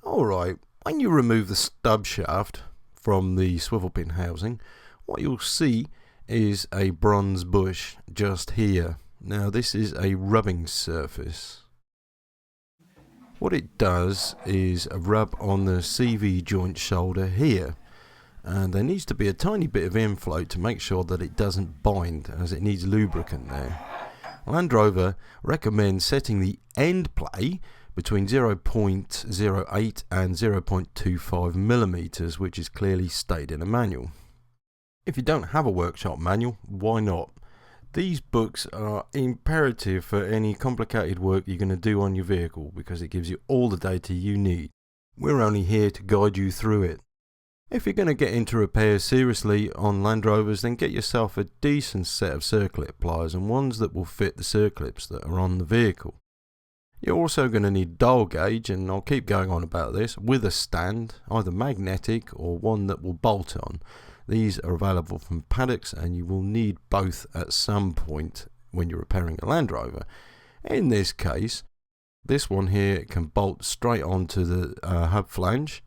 Alright, when you remove the stub shaft from the swivel pin housing, what you'll see is a bronze bush just here. Now this is a rubbing surface. What it does is rub on the CV joint shoulder here, and there needs to be a tiny bit of inflow to make sure that it doesn't bind, as it needs lubricant there. Land Rover recommends setting the end play between 0.08 and 0.25 millimeters, which is clearly stated in a manual. If you don't have a workshop manual, why not? These books are imperative for any complicated work you're going to do on your vehicle, because it gives you all the data you need. We're only here to guide you through it. If you're going to get into repairs seriously on Land Rovers, then get yourself a decent set of circlip pliers, and ones that will fit the circlips that are on the vehicle. You're also going to need dial gauge, and I'll keep going on about this, with a stand, either magnetic or one that will bolt on. These are available from Paddocks, and you will need both at some point when you're repairing a Land Rover. In this case, this one here can bolt straight onto the hub flange,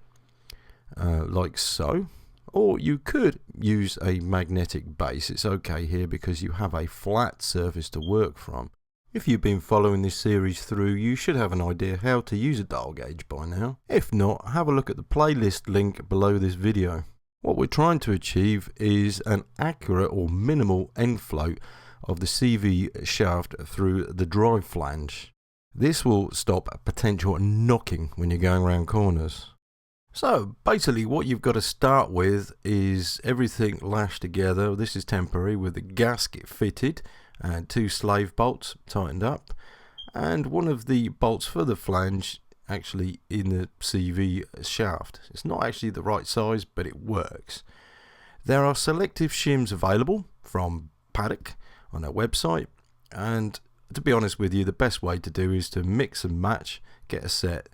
like so. Or you could use a magnetic base. It's okay here because you have a flat surface to work from. If you've been following this series through, you should have an idea how to use a dial gauge by now. If not, have a look at the playlist link below this video. What we're trying to achieve is an accurate or minimal end float of the CV shaft through the drive flange. This will stop potential knocking when you're going around corners. So basically what you've got to start with is everything lashed together. This is temporary, with the gasket fitted and 2 slave bolts tightened up, and one of the bolts for the flange actually in the CV shaft. It's not actually the right size, but it works. There are selective shims available from Paddock on their website, and to be honest with you, the best way to do is to mix and match, get a set,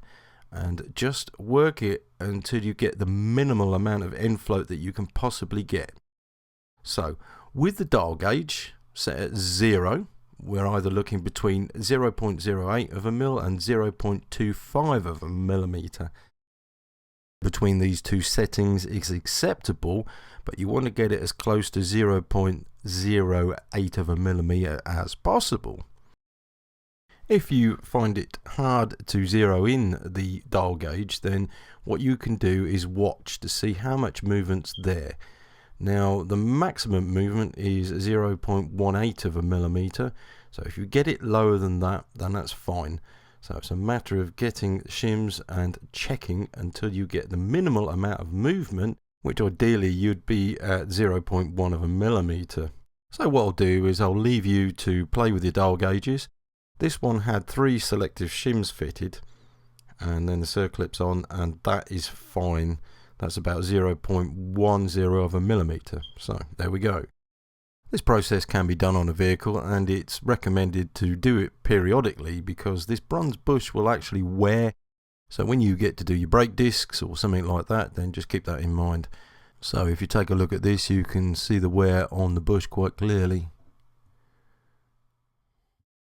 and just work it until you get the minimal amount of end float that you can possibly get. So with the dial gauge set at 0, we're either looking between 0.08 of a mil and 0.25 of a millimeter. Between these two settings is acceptable, but you want to get it as close to 0.08 of a millimeter as possible. If you find it hard to zero in the dial gauge, then what you can do is watch to see how much movement's there. Now the maximum movement is 0.18 of a millimeter, so if you get it lower than that, then that's fine. So it's a matter of getting shims and checking until you get the minimal amount of movement, which ideally you'd be at 0.1 of a millimeter. So what I'll do is I'll leave you to play with your dial gauges. This one had 3 selective shims fitted, and then the circlips on, and that is fine. That's about 0.10 of a millimeter. So there we go. This process can be done on a vehicle, and it's recommended to do it periodically because this bronze bush will actually wear. So when you get to do your brake discs or something like that, then just keep that in mind. So if you take a look at this, you can see the wear on the bush quite clearly.